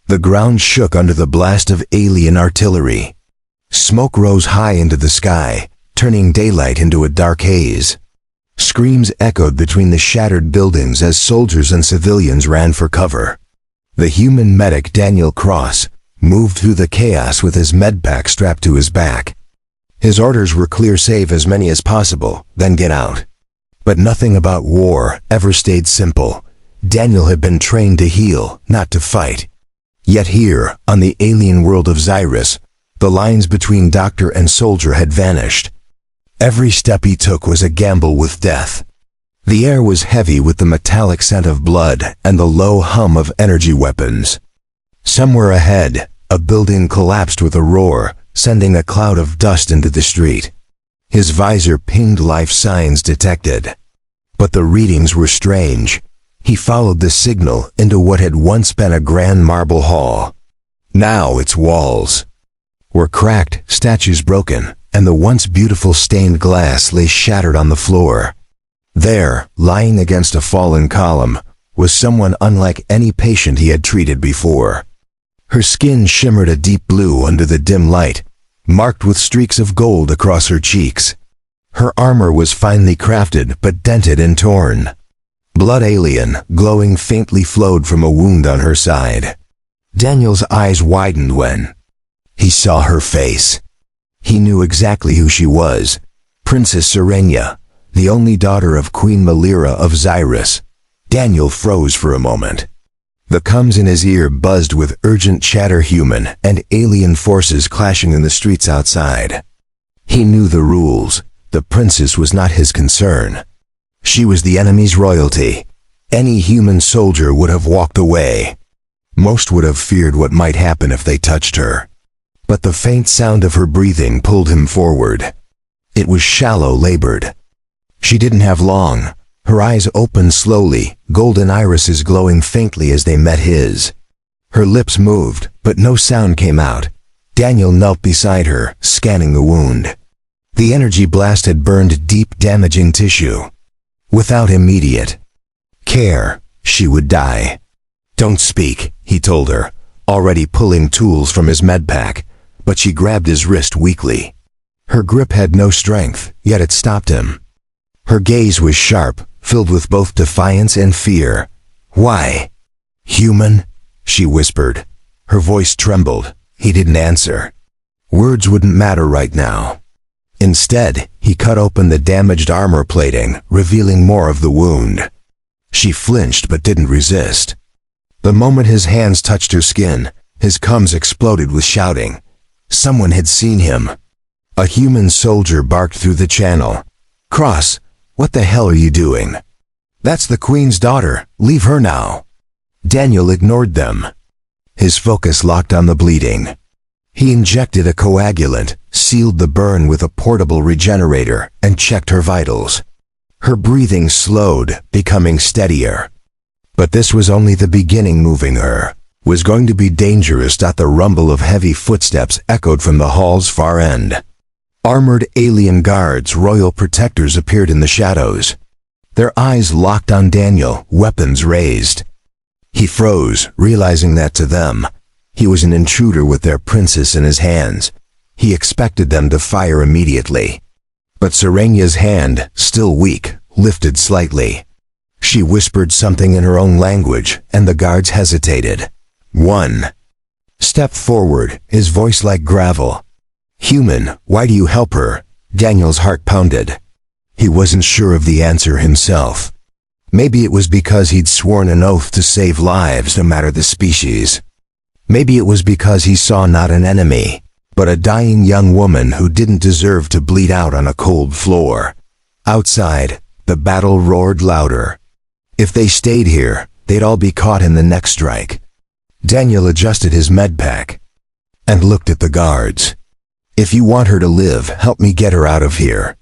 The ground shook under the blast of alien artillery. Smoke rose high into the sky, turning daylight into a dark haze. Screams echoed between the shattered buildings as soldiers and civilians ran for cover. The human medic Daniel Cross moved through the chaos with his medpack strapped to his back. His orders were clear: save as many as possible, then get out. But nothing about war ever stayed simple. Daniel had been trained to heal, not to fight. Yet here, on the alien world of Xyrris, the lines between doctor and soldier had vanished. Every step he took was a gamble with death. The air was heavy with the metallic scent of blood and the low hum of energy weapons. Somewhere ahead, a building collapsed with a roar, sending a cloud of dust into the street. His visor pinged life signs detected. But the readings were strange. He followed the signal into what had once been a grand marble hall. Now its walls were cracked, statues broken, and the once beautiful stained glass lay shattered on the floor. There, lying against a fallen column, was someone unlike any patient he had treated before. Her skin shimmered a deep blue under the dim light, marked with streaks of gold across her cheeks. Her armor was finely crafted but dented and torn. Blood alien, glowing faintly, flowed from a wound on her side. Daniel's eyes widened when he saw her face. He knew exactly who she was: Princess Serenya, the only daughter of Queen Malira of Xyrris. Daniel froze for a moment. The coms in his ear buzzed with urgent chatter: human and alien forces clashing in the streets outside. He knew the rules. The princess was not his concern. She was the enemy's royalty. Any human soldier would have walked away. Most would have feared what might happen if they touched her. But the faint sound of her breathing pulled him forward. It was shallow, labored. She didn't have long. Her eyes opened slowly, golden irises glowing faintly as they met his. Her lips moved, but no sound came out. Daniel knelt beside her, scanning the wound. The energy blast had burned deep, damaging tissue. Without immediate care, she would die. "Don't speak," he told her, already pulling tools from his medpack, but she grabbed his wrist weakly. Her grip had no strength, yet it stopped him. Her gaze was sharp, filled with both defiance and fear. "Why?" "Human?" she whispered. Her voice trembled. He didn't answer. Words wouldn't matter right now. Instead, he cut open the damaged armor plating, revealing more of the wound. She flinched but didn't resist. The moment his hands touched her skin, his cums exploded with shouting. Someone had seen him. A human soldier barked through the channel. "Cross, what the hell are you doing?" "That's the Queen's daughter. Leave her now." Daniel ignored them. His focus locked on the bleeding. He injected a coagulant, sealed the burn with a portable regenerator, and checked her vitals. Her breathing slowed, becoming steadier. But this was only the beginning. Moving her was going to be dangerous. The rumble of heavy footsteps echoed from the hall's far end. Armored alien guards, royal protectors, appeared in the shadows. Their eyes locked on Daniel, weapons raised. He froze, realizing that to them, he was an intruder with their princess in his hands. He expected them to fire immediately. But Serenya's hand, still weak, lifted slightly. She whispered something in her own language, and the guards hesitated. "One step forward," his voice like gravel. "Human, why do you help her?" Daniel's heart pounded. He wasn't sure of the answer himself. Maybe it was because he'd sworn an oath to save lives no matter the species. Maybe it was because he saw not an enemy, but a dying young woman who didn't deserve to bleed out on a cold floor. Outside, the battle roared louder. If they stayed here, they'd all be caught in the next strike. Daniel adjusted his medpack and looked at the guards. "If you want her to live, help me get her out of here."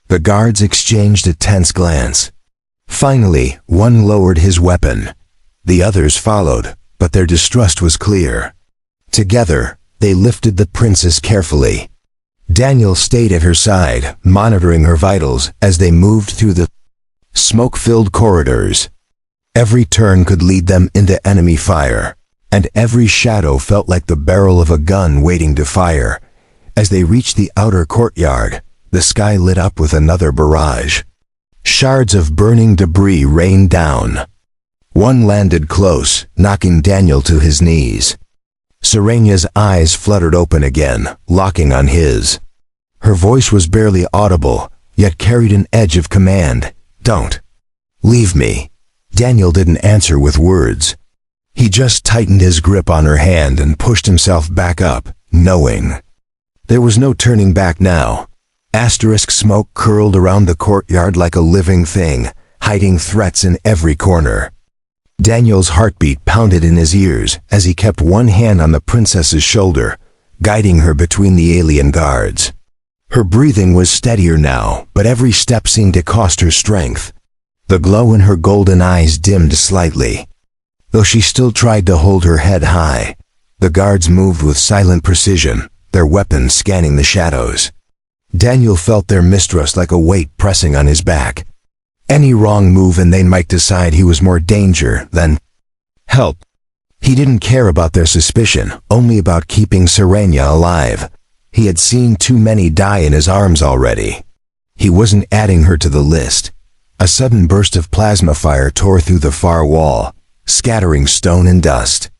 The guards exchanged a tense glance. Finally, one lowered his weapon. The others followed, but their distrust was clear. Together, they lifted the princess carefully. Daniel stayed at her side, monitoring her vitals as they moved through the smoke-filled corridors. Every turn could lead them into enemy fire, and every shadow felt like the barrel of a gun waiting to fire. As they reached the outer courtyard, the sky lit up with another barrage. Shards of burning debris rained down. One landed close, knocking Daniel to his knees. Serenya's eyes fluttered open again, locking on his. Her voice was barely audible, yet carried an edge of command. "Don't. Leave me." Daniel didn't answer with words. He just tightened his grip on her hand and pushed himself back up, knowing. There was no turning back now. Asterisk smoke curled around the courtyard like a living thing, hiding threats in every corner. Daniel's heartbeat pounded in his ears as he kept one hand on the princess's shoulder, guiding her between the alien guards. Her breathing was steadier now, but every step seemed to cost her strength. The glow in her golden eyes dimmed slightly. Though she still tried to hold her head high, the guards moved with silent precision, their weapons scanning the shadows. Daniel felt their mistrust like a weight pressing on his back. Any wrong move and they might decide he was more danger than help. He didn't care about their suspicion, only about keeping Serenya alive. He had seen too many die in his arms already. He wasn't adding her to the list. A sudden burst of plasma fire tore through the far wall, scattering stone and dust.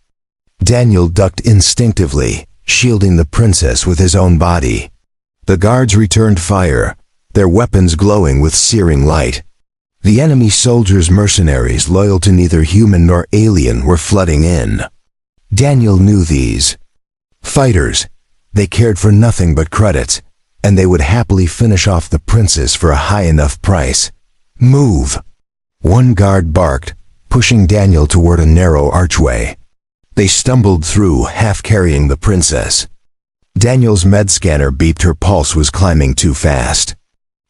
Daniel ducked instinctively, shielding the princess with his own body. The guards returned fire, their weapons glowing with searing light. The enemy soldiers' mercenaries loyal to neither human nor alien were flooding in. Daniel knew these. Fighters. They cared for nothing but credits, and they would happily finish off the princess for a high enough price. "Move!" One guard barked, pushing Daniel toward a narrow archway. They stumbled through, half carrying the princess. Daniel's med scanner beeped her pulse was climbing too fast.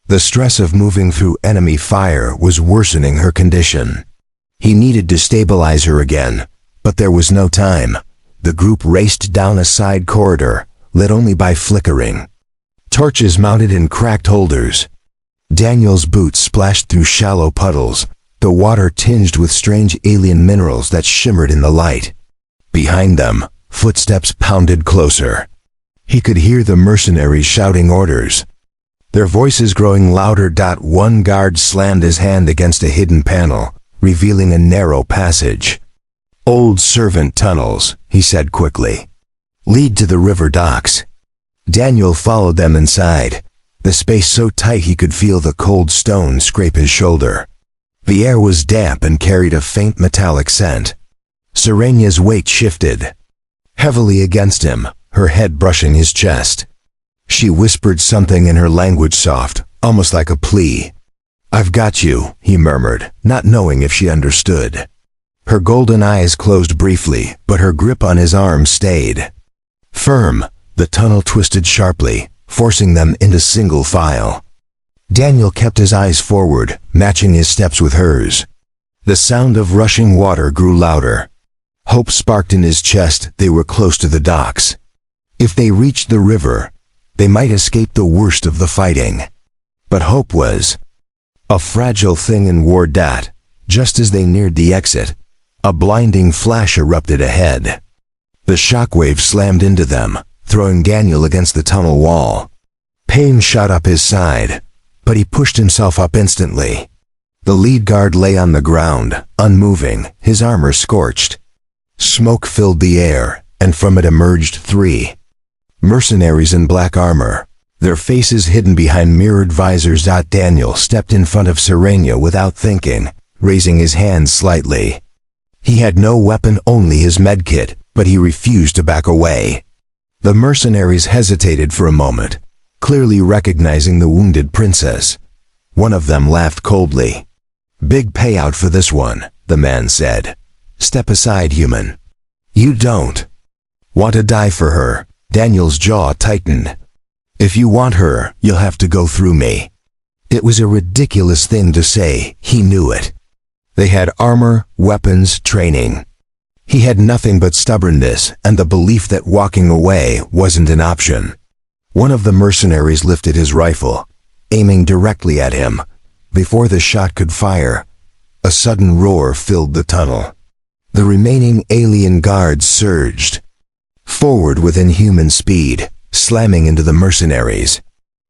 The stress of moving through enemy fire was worsening her condition. He needed to stabilize her again, but there was no time. The group raced down a side corridor, lit only by flickering torches mounted in cracked holders. Daniel's boots splashed through shallow puddles, the water tinged with strange alien minerals that shimmered in the light. Behind them, footsteps pounded closer. He could hear the mercenaries shouting orders, their voices growing louder. One guard slammed his hand against a hidden panel, revealing a narrow passage. "Old servant tunnels," he said quickly. "Lead to the river docks." Daniel followed them inside, the space so tight he could feel the cold stone scrape his shoulder. The air was damp and carried a faint metallic scent. Serenya's weight shifted heavily against him, her head brushing his chest. She whispered something in her language, soft, almost like a plea. "I've got you," he murmured, not knowing if she understood. Her golden eyes closed briefly, but her grip on his arm stayed firm. The tunnel twisted sharply, forcing them into single file. Daniel kept his eyes forward, matching his steps with hers. The sound of rushing water grew louder. Hope sparked in his chest. They were close to the docks. If they reached the river, they might escape the worst of the fighting. But hope was a fragile thing in war. Just as they neared the exit, a blinding flash erupted ahead. The shockwave slammed into them, throwing Daniel against the tunnel wall. Pain shot up his side, but he pushed himself up instantly. The lead guard lay on the ground, unmoving, his armor scorched. Smoke filled the air, and from it emerged three mercenaries in black armor, their faces hidden behind mirrored visors. Daniel stepped in front of Serenya without thinking, raising his hand slightly. He had no weapon, only his medkit, but he refused to back away. The mercenaries hesitated for a moment, clearly recognizing the wounded princess. One of them laughed coldly. "Big payout for this one," the man said. "Step aside, human. You don't want to die for her." Daniel's jaw tightened. "If you want her, you'll have to go through me." It was a ridiculous thing to say, he knew it. They had armor, weapons, training. He had nothing but stubbornness and the belief that walking away wasn't an option. One of the mercenaries lifted his rifle, aiming directly at him. Before the shot could fire, a sudden roar filled the tunnel. The remaining alien guards surged forward with inhuman speed, slamming into the mercenaries.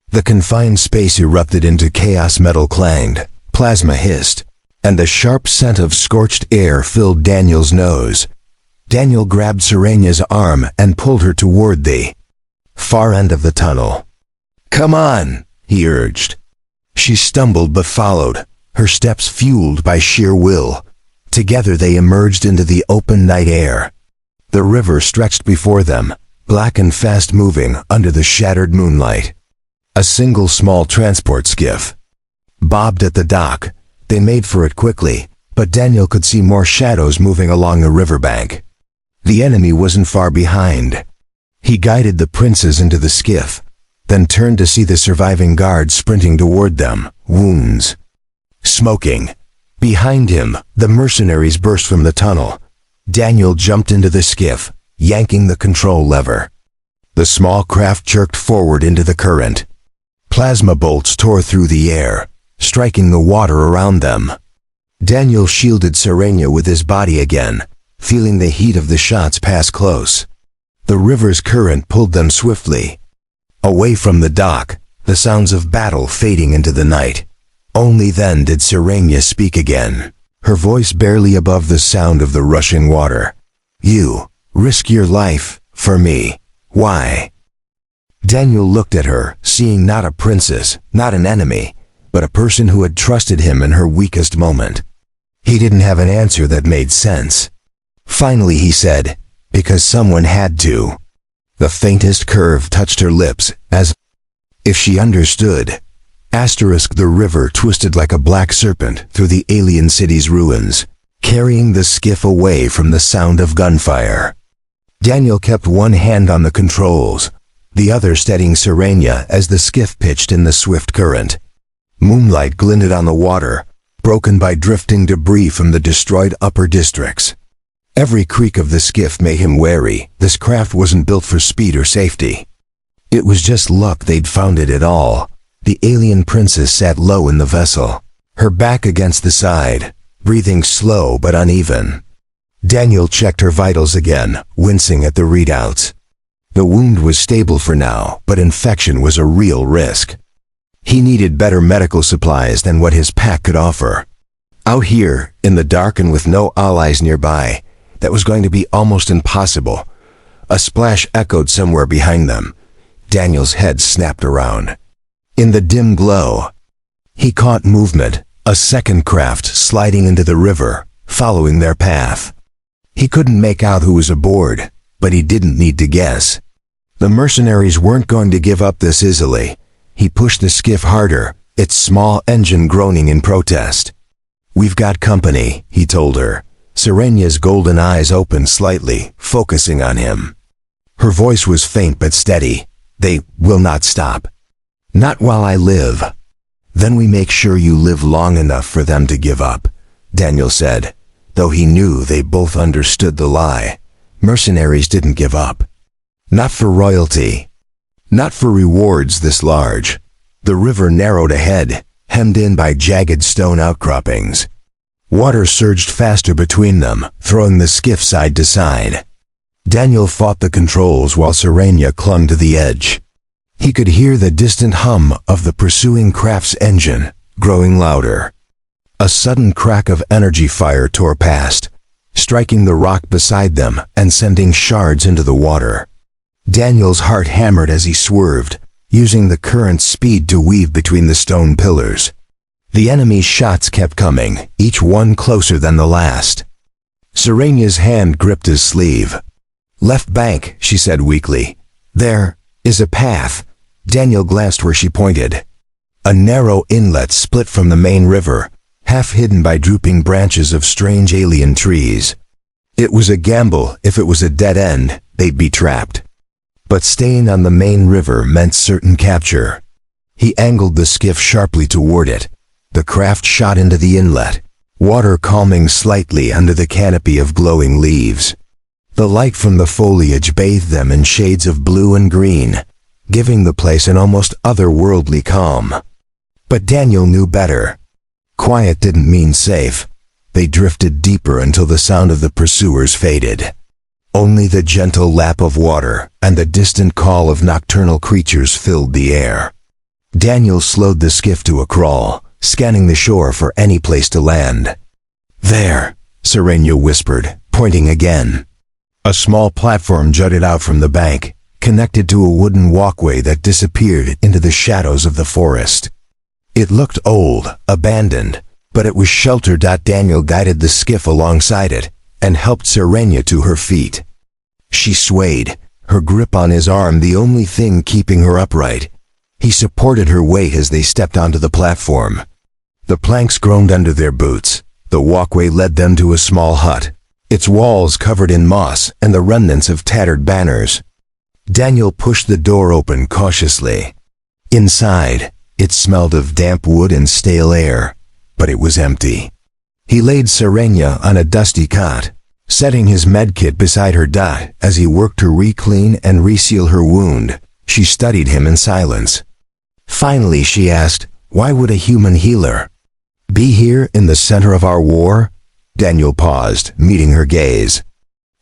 The confined space erupted into chaos. Metal clanged, plasma hissed, and the sharp scent of scorched air filled Daniel's nose. Daniel grabbed Serenya's arm and pulled her toward the far end of the tunnel. "Come on," he urged. She stumbled but followed, her steps fueled by sheer will. Together they emerged into the open night air. The river stretched before them, black and fast-moving under the shattered moonlight. A single small transport skiff bobbed at the dock. They made for it quickly, but Daniel could see more shadows moving along the riverbank. The enemy wasn't far behind. He guided the princes into the skiff, then turned to see the surviving guards sprinting toward them, wounds smoking. Behind him, the mercenaries burst from the tunnel. Daniel jumped into the skiff, yanking the control lever. The small craft jerked forward into the current. Plasma bolts tore through the air, striking the water around them. Daniel shielded Serenya with his body again, feeling the heat of the shots pass close. The river's current pulled them swiftly away from the dock, the sounds of battle fading into the night. Only then did Serenya speak again, her voice barely above the sound of the rushing water. "You risk your life for me. Why?" Daniel looked at her, seeing not a princess, not an enemy, but a person who had trusted him in her weakest moment. He didn't have an answer that made sense. Finally he said, "Because someone had to." The faintest curve touched her lips, as if she understood. The river twisted like a black serpent through the alien city's ruins, carrying the skiff away from the sound of gunfire. Daniel kept one hand on the controls, the other steadying Serenya as the skiff pitched in the swift current. Moonlight glinted on the water, broken by drifting debris from the destroyed upper districts. Every creak of the skiff made him wary. This craft wasn't built for speed or safety. It was just luck they'd found it at all. The alien princess sat low in the vessel, her back against the side, breathing slow but uneven. Daniel checked her vitals again, wincing at the readouts. The wound was stable for now, but infection was a real risk. He needed better medical supplies than what his pack could offer. Out here, in the dark and with no allies nearby, that was going to be almost impossible. A splash echoed somewhere behind them. Daniel's head snapped around. In the dim glow, he caught movement, a second craft sliding into the river, following their path. He couldn't make out who was aboard, but he didn't need to guess. The mercenaries weren't going to give up this easily. He pushed the skiff harder, its small engine groaning in protest. "We've got company," he told her. Serenya's golden eyes opened slightly, focusing on him. Her voice was faint but steady. "They will not stop. Not while I live." "Then we make sure you live long enough for them to give up," Daniel said, though he knew they both understood the lie. Mercenaries didn't give up. Not for royalty. Not for rewards this large. The river narrowed ahead, hemmed in by jagged stone outcroppings. Water surged faster between them, throwing the skiff side to side. Daniel fought the controls while Serenya clung to the edge. He could hear the distant hum of the pursuing craft's engine, growing louder. A sudden crack of energy fire tore past, striking the rock beside them and sending shards into the water. Daniel's heart hammered as he swerved, using the current's speed to weave between the stone pillars. The enemy's shots kept coming, each one closer than the last. Serenya's hand gripped his sleeve. "Left bank," she said weakly. "There is a path." Daniel glanced where she pointed. A narrow inlet split from the main river, half hidden by drooping branches of strange alien trees. It was a gamble. If it was a dead end, they'd be trapped. But staying on the main river meant certain capture. He angled the skiff sharply toward it. The craft shot into the inlet, water calming slightly under the canopy of glowing leaves. The light from the foliage bathed them in shades of blue and green, giving the place an almost otherworldly calm. But Daniel knew better. Quiet didn't mean safe. They drifted deeper until the sound of the pursuers faded. Only the gentle lap of water and the distant call of nocturnal creatures filled the air. Daniel slowed the skiff to a crawl, scanning the shore for any place to land. "There," Serenya whispered, pointing again. A small platform jutted out from the bank, connected to a wooden walkway that disappeared into the shadows of the forest. It looked old, abandoned, but it was sheltered. Daniel guided the skiff alongside it and helped Serenya to her feet. She swayed, her grip on his arm the only thing keeping her upright. He supported her weight as they stepped onto the platform. The planks groaned under their boots. The walkway led them to a small hut, its walls covered in moss and the remnants of tattered banners. Daniel pushed the door open cautiously. Inside, it smelled of damp wood and stale air, but it was empty. He laid Serenya on a dusty cot, setting his medkit beside her. As he worked to re-clean and reseal her wound, she studied him in silence. Finally, she asked, "Why would a human healer be here in the center of our war?" Daniel paused, meeting her gaze.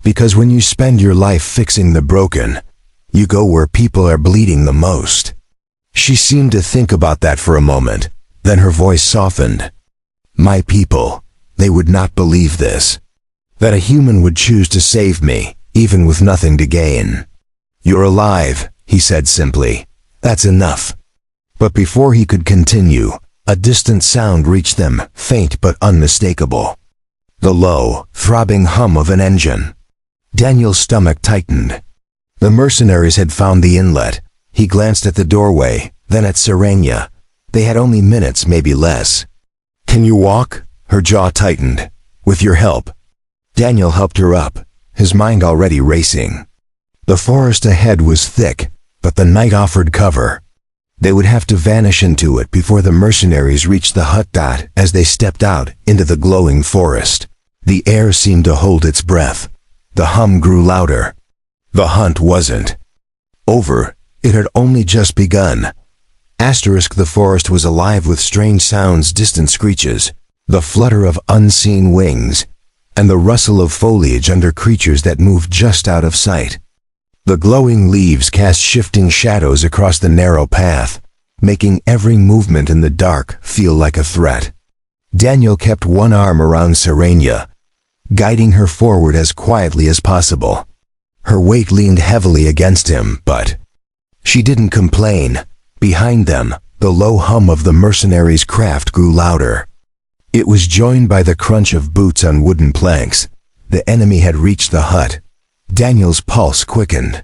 "Because when you spend your life fixing the broken, you go where people are bleeding the most." She seemed to think about that for a moment, then her voice softened. "My people, they would not believe this. That a human would choose to save me, even with nothing to gain." "You're alive," he said simply. "That's enough." But before he could continue, a distant sound reached them, faint but unmistakable. The low, throbbing hum of an engine. Daniel's stomach tightened. The mercenaries had found the inlet. He glanced at the doorway, then at Serenya. They had only minutes, maybe less. "Can you walk?" Her jaw tightened. "With your help." Daniel helped her up, his mind already racing. The forest ahead was thick, but the night offered cover. They would have to vanish into it before the mercenaries reached the hut. As they stepped out into the glowing forest, the air seemed to hold its breath. The hum grew louder. The hunt wasn't over. It had only just begun. The forest was alive with strange sounds, distant screeches, the flutter of unseen wings, and the rustle of foliage under creatures that moved just out of sight. The glowing leaves cast shifting shadows across the narrow path, making every movement in the dark feel like a threat. Daniel kept one arm around Serenya, guiding her forward as quietly as possible. Her weight leaned heavily against him, but she didn't complain. Behind them, the low hum of the mercenaries' craft grew louder. It was joined by the crunch of boots on wooden planks. The enemy had reached the hut. Daniel's pulse quickened.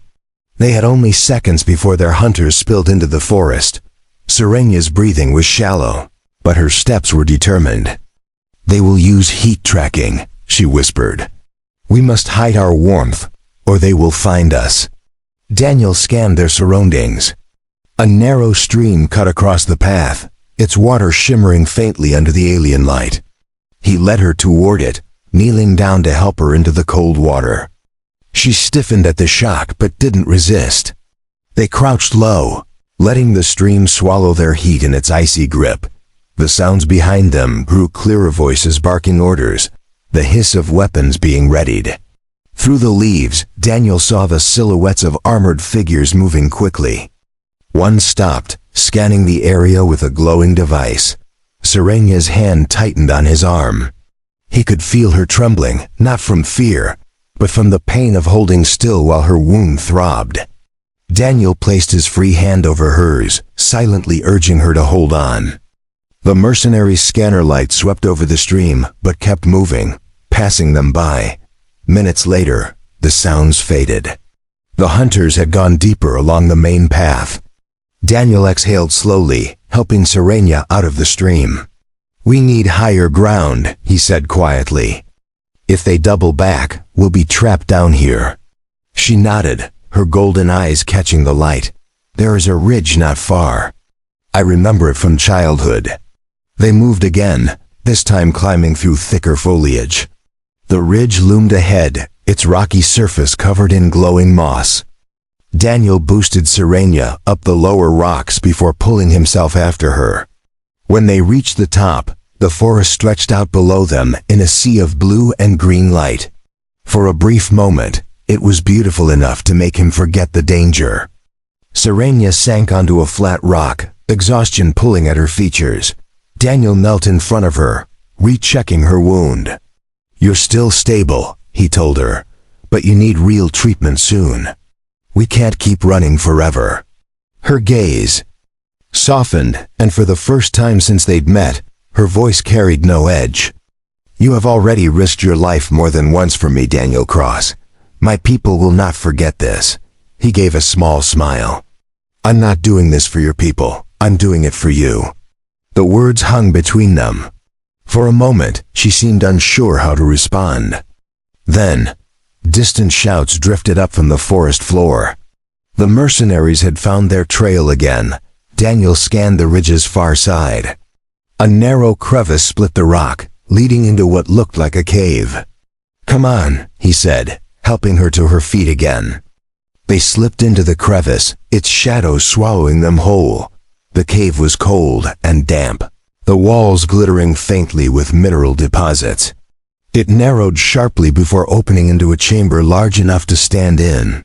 They had only seconds before their hunters spilled into the forest. Serenya's breathing was shallow, but her steps were determined. "They will use heat tracking," she whispered. "We must hide our warmth, or they will find us." Daniel scanned their surroundings. A narrow stream cut across the path, its water shimmering faintly under the alien light. He led her toward it, kneeling down to help her into the cold water. She stiffened at the shock but didn't resist. They crouched low, letting the stream swallow their heat in its icy grip. The sounds behind them grew clearer, voices barking orders, the hiss of weapons being readied. Through the leaves, Daniel saw the silhouettes of armored figures moving quickly. One stopped, scanning the area with a glowing device. Serenya's hand tightened on his arm. He could feel her trembling, not from fear, but from the pain of holding still while her wound throbbed. Daniel placed his free hand over hers, silently urging her to hold on. The mercenaries' scanner light swept over the stream, but kept moving, passing them by. Minutes later, the sounds faded. The hunters had gone deeper along the main path. Daniel exhaled slowly, helping Serenya out of the stream. "We need higher ground," he said quietly. "If they double back, we'll be trapped down here." She nodded, her golden eyes catching the light. "There is a ridge not far. I remember it from childhood." They moved again, this time climbing through thicker foliage. The ridge loomed ahead, its rocky surface covered in glowing moss. Daniel boosted Serenya up the lower rocks before pulling himself after her. When they reached the top, The forest stretched out below them in a sea of blue and green light. For a brief moment, it was beautiful enough to make him forget the danger. Serenya sank onto a flat rock, exhaustion pulling at her features. Daniel knelt in front of her, rechecking her wound. "You're still stable," he told her, "but you need real treatment soon. We can't keep running forever." Her gaze softened, and for the first time since they'd met, her voice carried no edge. "You have already risked your life more than once for me, Daniel Cross. My people will not forget this." He gave a small smile. "I'm not doing this for your people. I'm doing it for you." The words hung between them. For a moment, she seemed unsure how to respond. Then, distant shouts drifted up from the forest floor. The mercenaries had found their trail again. Daniel scanned the ridge's far side. A narrow crevice split the rock, leading into what looked like a cave. "Come on," he said, helping her to her feet again. They slipped into the crevice, its shadows swallowing them whole. The cave was cold and damp, the walls glittering faintly with mineral deposits. It narrowed sharply before opening into a chamber large enough to stand in.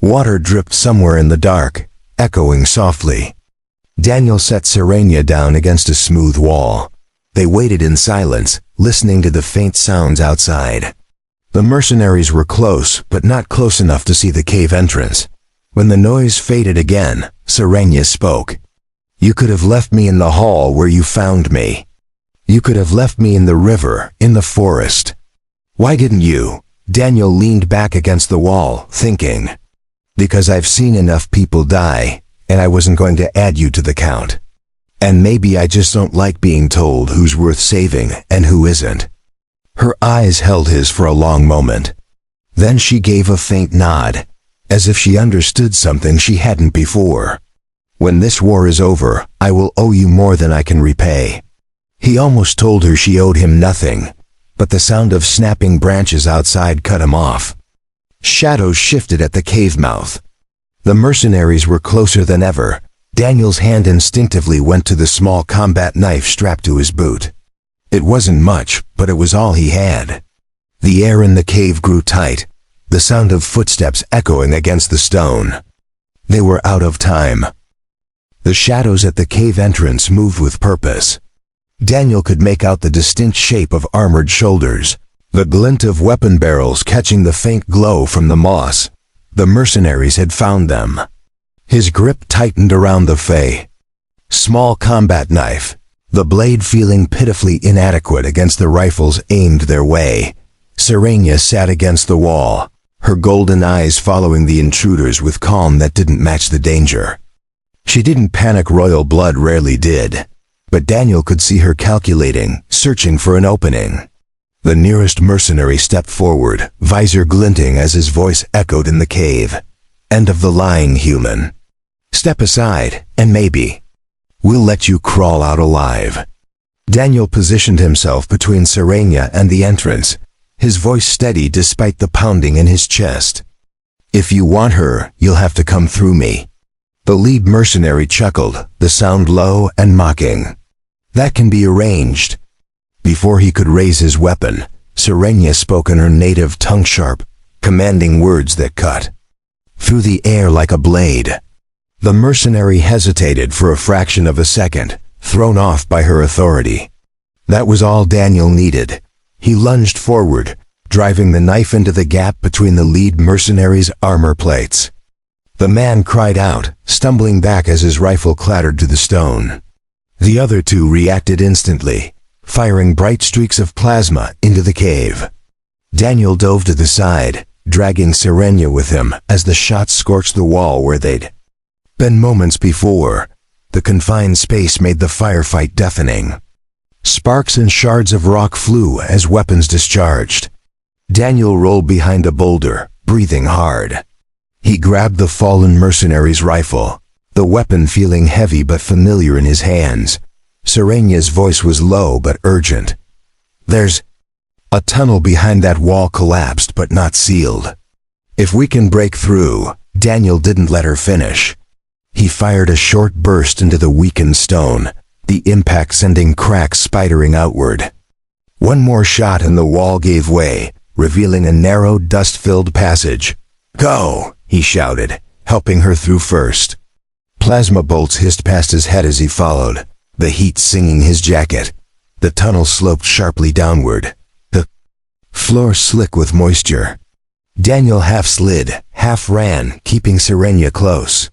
Water dripped somewhere in the dark, echoing softly. Daniel set Serenya down against a smooth wall. They waited in silence, listening to the faint sounds outside. The mercenaries were close, but not close enough to see the cave entrance. When the noise faded again, Serenya spoke. "You could have left me in the hall where you found me. You could have left me in the river, in the forest. Why didn't you?" Daniel leaned back against the wall, thinking. "Because I've seen enough people die, and I wasn't going to add you to the count. And maybe I just don't like being told who's worth saving and who isn't." Her eyes held his for a long moment. Then she gave a faint nod, as if she understood something she hadn't before. "When this war is over, I will owe you more than I can repay." He almost told her she owed him nothing, but the sound of snapping branches outside cut him off. Shadows shifted at the cave mouth. The mercenaries were closer than ever. Daniel's hand instinctively went to the small combat knife strapped to his boot. It wasn't much, but it was all he had. The air in the cave grew tight, the sound of footsteps echoing against the stone. They were out of time. The shadows at the cave entrance moved with purpose. Daniel could make out the distinct shape of armored shoulders, the glint of weapon barrels catching the faint glow from the moss. The mercenaries had found them. His grip tightened around the fey. Small combat knife, the blade feeling pitifully inadequate against the rifles aimed their way. Serenya sat against the wall, her golden eyes following the intruders with calm that didn't match the danger. She didn't panic. Royal blood rarely did, but Daniel could see her calculating, searching for an opening. The nearest mercenary stepped forward, visor glinting as his voice echoed in the cave. "End of the lying, human. Step aside, and maybe we'll let you crawl out alive." Daniel positioned himself between Serenya and the entrance, his voice steady despite the pounding in his chest. "If you want her, you'll have to come through me." The lead mercenary chuckled, the sound low and mocking. "That can be arranged." Before he could raise his weapon, Serenya spoke in her native tongue, sharp, commanding words that cut through the air like a blade. The mercenary hesitated for a fraction of a second, thrown off by her authority. That was all Daniel needed. He lunged forward, driving the knife into the gap between the lead mercenary's armor plates. The man cried out, stumbling back as his rifle clattered to the stone. The other two reacted instantly, firing bright streaks of plasma into the cave. Daniel dove to the side, dragging Serenya with him as the shots scorched the wall where they'd been moments before. The confined space made the firefight deafening. Sparks and shards of rock flew as weapons discharged. Daniel rolled behind a boulder, breathing hard. He grabbed the fallen mercenary's rifle, the weapon feeling heavy but familiar in his hands. Serenya's voice was low but urgent. "There's a tunnel behind that wall, collapsed but not sealed. If we can break through." Daniel didn't let her finish. He fired a short burst into the weakened stone, the impact sending cracks spidering outward. One more shot and the wall gave way, revealing a narrow, dust-filled passage. "Go!" he shouted, helping her through first. Plasma bolts hissed past his head as he followed, the heat singing his jacket. The tunnel sloped sharply downward, the floor slick with moisture. Daniel half slid, half ran, keeping Serenya close.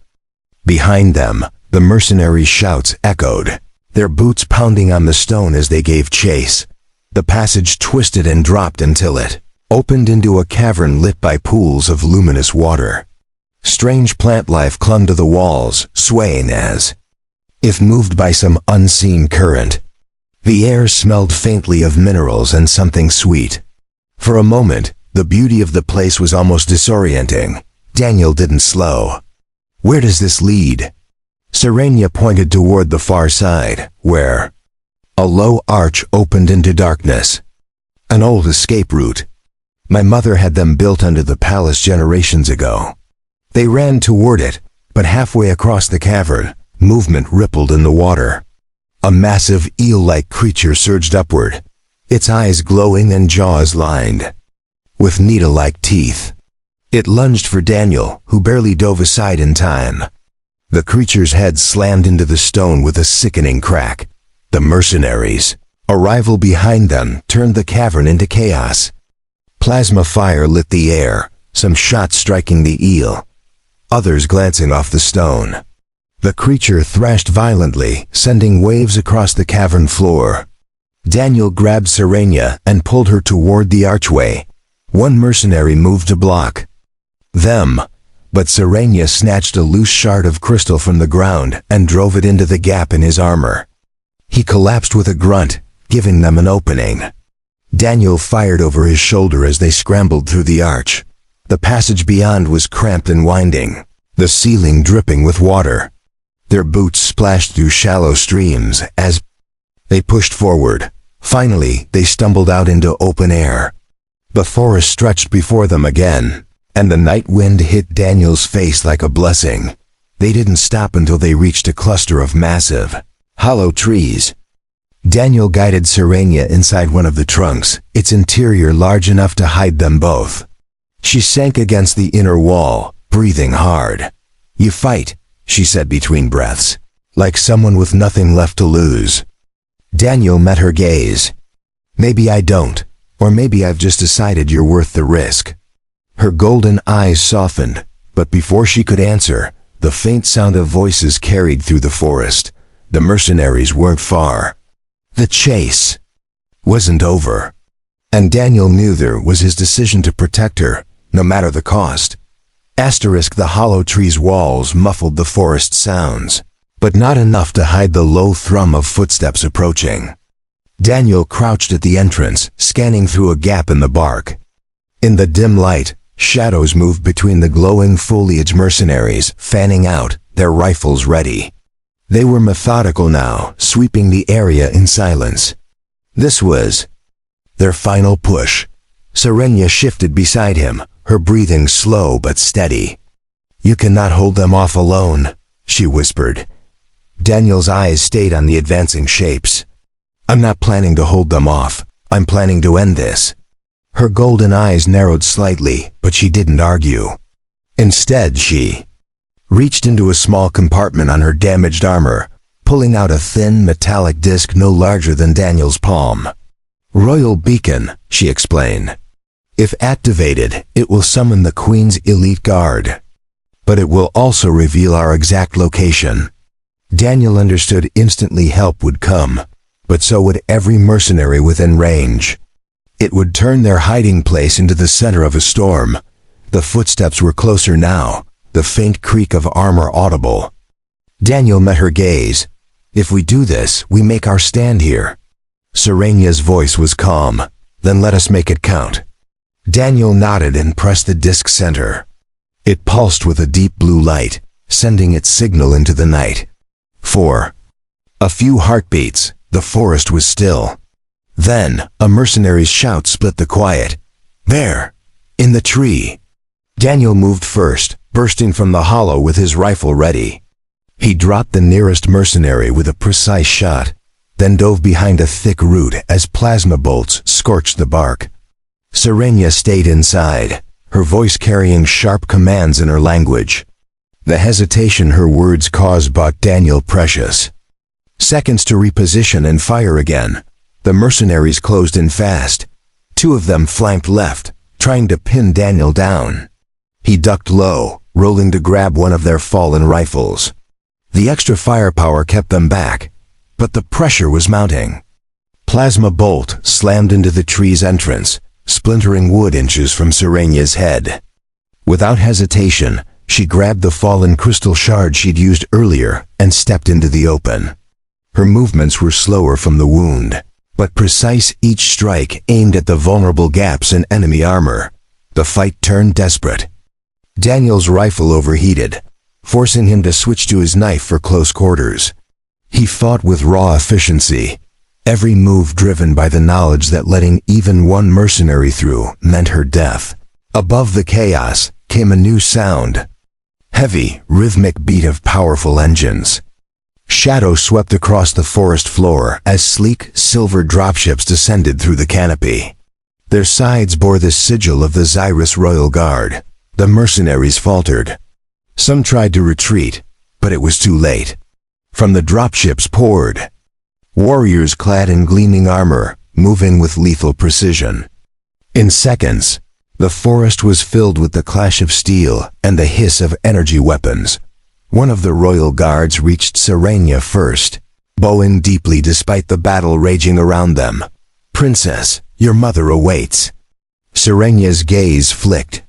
Behind them, the mercenaries' shouts echoed, their boots pounding on the stone as they gave chase. The passage twisted and dropped until it opened into a cavern lit by pools of luminous water. Strange plant life clung to the walls, swaying as if moved by some unseen current. The air smelled faintly of minerals and something sweet. For a moment, the beauty of the place was almost disorienting. Daniel didn't slow. "Where does this lead?" Serenya pointed toward the far side, where a low arch opened into darkness. "An old escape route. My mother had them built under the palace generations ago." They ran toward it, but halfway across the cavern, movement rippled in the water. A massive eel-like creature surged upward, its eyes glowing and jaws lined with needle-like teeth. It lunged for Daniel, who barely dove aside in time. The creature's head slammed into the stone with a sickening crack. The mercenaries, arrival behind them, turned the cavern into chaos. Plasma fire lit the air, some shots striking the eel, others glancing off the stone. The creature thrashed violently, sending waves across the cavern floor. Daniel grabbed Serenya and pulled her toward the archway. One mercenary moved to block them, but Serenya snatched a loose shard of crystal from the ground and drove it into the gap in his armor. He collapsed with a grunt, giving them an opening. Daniel fired over his shoulder as they scrambled through the arch. The passage beyond was cramped and winding, the ceiling dripping with water. Their boots splashed through shallow streams as they pushed forward. Finally, they stumbled out into open air. The forest stretched before them again, and the night wind hit Daniel's face like a blessing. They didn't stop until they reached a cluster of massive, hollow trees. Daniel guided Serenya inside one of the trunks, its interior large enough to hide them both. She sank against the inner wall, breathing hard. "You fight," she said between breaths, like someone with nothing left to lose. Daniel met her gaze. "Maybe I don't, or maybe I've just decided you're worth the risk." Her golden eyes softened, but before she could answer, the faint sound of voices carried through the forest. The mercenaries weren't far. The chase wasn't over, and Daniel knew there was his decision to protect her, no matter the cost. The hollow tree's walls muffled the forest sounds, but not enough to hide the low thrum of footsteps approaching. Daniel crouched at the entrance, scanning through a gap in the bark. In the dim light, shadows moved between the glowing foliage mercenaries, fanning out, their rifles ready. They were methodical now, sweeping the area in silence. This was their final push. Serenya shifted beside him, her breathing slow but steady. "You cannot hold them off alone," she whispered. Daniel's eyes stayed on the advancing shapes. "I'm not planning to hold them off. I'm planning to end this." Her golden eyes narrowed slightly, but she didn't argue. Instead, she reached into a small compartment on her damaged armor, pulling out a thin metallic disc no larger than Daniel's palm. "Royal beacon," she explained. "If activated, it will summon the Queen's elite guard. But it will also reveal our exact location." Daniel understood instantly help would come, but so would every mercenary within range. It would turn their hiding place into the center of a storm. The footsteps were closer now, the faint creak of armor audible. Daniel met her gaze. "If we do this, we make our stand here." Serenya's voice was calm. "Then let us make it count." Daniel nodded and pressed the disc center. It pulsed with a deep blue light, sending its signal into the night. For a few heartbeats, the forest was still. Then, a mercenary's shout split the quiet. "There! In the tree!" Daniel moved first, bursting from the hollow with his rifle ready. He dropped the nearest mercenary with a precise shot, then dove behind a thick root as plasma bolts scorched the bark. Serenya stayed inside, her voice carrying sharp commands in her language. The hesitation her words caused bought Daniel precious seconds to reposition and fire again. The mercenaries closed in fast. 2 of them flanked left, trying to pin Daniel down. He ducked low, rolling to grab one of their fallen rifles. The extra firepower kept them back, but the pressure was mounting. Plasma bolt slammed into the tree's entrance, splintering wood inches from Serenya's head. Without hesitation, she grabbed the fallen crystal shard she'd used earlier and stepped into the open. Her movements were slower from the wound, but precise, each strike aimed at the vulnerable gaps in enemy armor. The fight turned desperate. Daniel's rifle overheated, forcing him to switch to his knife for close quarters. He fought with raw efficiency, every move driven by the knowledge that letting even one mercenary through meant her death. Above the chaos came a new sound. Heavy, rhythmic beat of powerful engines. Shadow swept across the forest floor as sleek, silver dropships descended through the canopy. Their sides bore the sigil of the Xyrris Royal Guard. The mercenaries faltered. Some tried to retreat, but it was too late. From the dropships poured warriors clad in gleaming armor, moving with lethal precision. In seconds, the forest was filled with the clash of steel and the hiss of energy weapons. One of the royal guards reached Serenya first, bowing deeply despite the battle raging around them. "Princess, your mother awaits." Serenya's gaze flicked.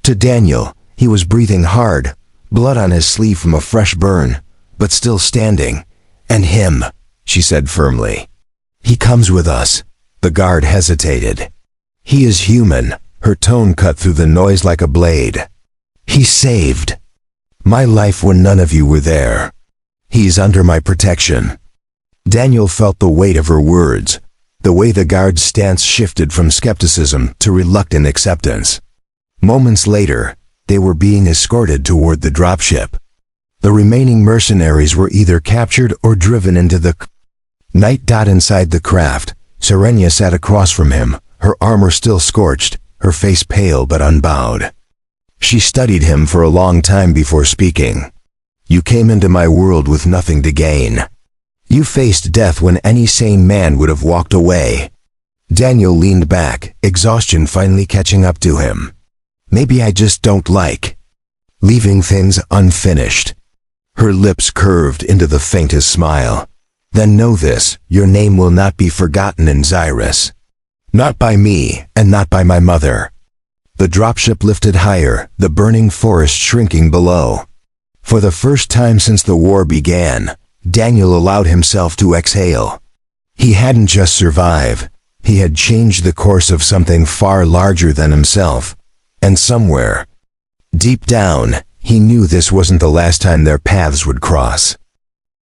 To Daniel, he was breathing hard, blood on his sleeve from a fresh burn, but still standing. "And him," she said firmly. "He comes with us." The guard hesitated. "He is human," her tone cut through the noise like a blade. "He saved my life when none of you were there. He's under my protection." Daniel felt the weight of her words, the way the guard's stance shifted from skepticism to reluctant acceptance. Moments later, they were being escorted toward the dropship. The remaining mercenaries were either captured or driven into the night. Inside the craft, Serenya sat across from him, her armor still scorched, her face pale but unbowed. She studied him for a long time before speaking. "You came into my world with nothing to gain. You faced death when any sane man would have walked away." Daniel leaned back, exhaustion finally catching up to him. "Maybe I just don't like leaving things unfinished." Her lips curved into the faintest smile. "Then know this, your name will not be forgotten in Xyrris. Not by me, and not by my mother." The dropship lifted higher, the burning forest shrinking below. For the first time since the war began, Daniel allowed himself to exhale. He hadn't just survived, he had changed the course of something far larger than himself. And somewhere, deep down, he knew this wasn't the last time their paths would cross.